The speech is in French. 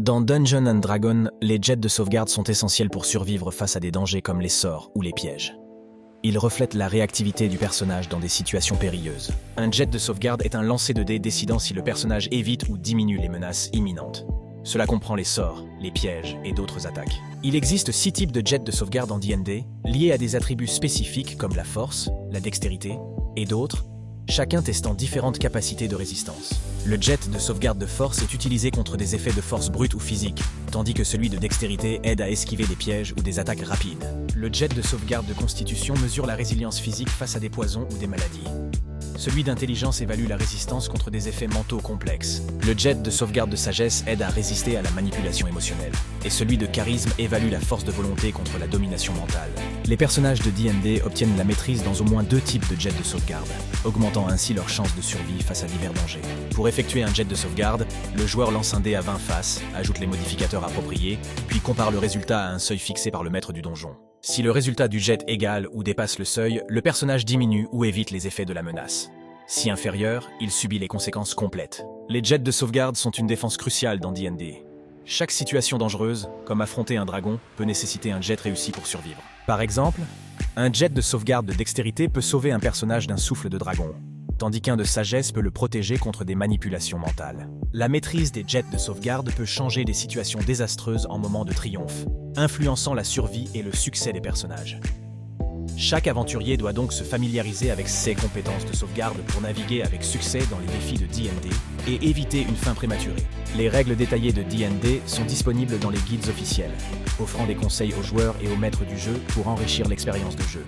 Dans Dungeons and Dragons, les jets de sauvegarde sont essentiels pour survivre face à des dangers comme les sorts ou les pièges. Ils reflètent la réactivité du personnage dans des situations périlleuses. Un jet de sauvegarde est un lancer de dés décidant si le personnage évite ou diminue les menaces imminentes. Cela comprend les sorts, les pièges et d'autres attaques. Il existe 6 types de jets de sauvegarde en D&D, liés à des attributs spécifiques comme la force, la dextérité et d'autres, chacun testant différentes capacités de résistance. Le jet de sauvegarde de force est utilisé contre des effets de force brute ou physique, tandis que celui de dextérité aide à esquiver des pièges ou des attaques rapides. Le jet de sauvegarde de constitution mesure la résilience physique face à des poisons ou des maladies. Celui d'intelligence évalue la résistance contre des effets mentaux complexes. Le jet de sauvegarde de sagesse aide à résister à la manipulation émotionnelle. Et celui de charisme évalue la force de volonté contre la domination mentale. Les personnages de D&D obtiennent la maîtrise dans au moins 2 types de jets de sauvegarde, augmentant ainsi leurs chances de survie face à divers dangers. Pour effectuer un jet de sauvegarde, le joueur lance un dé à 20 faces, ajoute les modificateurs appropriés, puis compare le résultat à un seuil fixé par le maître du donjon. Si le résultat du jet égale ou dépasse le seuil, le personnage diminue ou évite les effets de la menace. Si inférieur, il subit les conséquences complètes. Les jets de sauvegarde sont une défense cruciale dans D&D. Chaque situation dangereuse, comme affronter un dragon, peut nécessiter un jet réussi pour survivre. Par exemple, un jet de sauvegarde de dextérité peut sauver un personnage d'un souffle de dragon, tandis qu'un de sagesse peut le protéger contre des manipulations mentales. La maîtrise des jets de sauvegarde peut changer des situations désastreuses en moments de triomphe, influençant la survie et le succès des personnages. Chaque aventurier doit donc se familiariser avec ses compétences de sauvegarde pour naviguer avec succès dans les défis de D&D et éviter une fin prématurée. Les règles détaillées de D&D sont disponibles dans les guides officiels, offrant des conseils aux joueurs et aux maîtres du jeu pour enrichir l'expérience de jeu.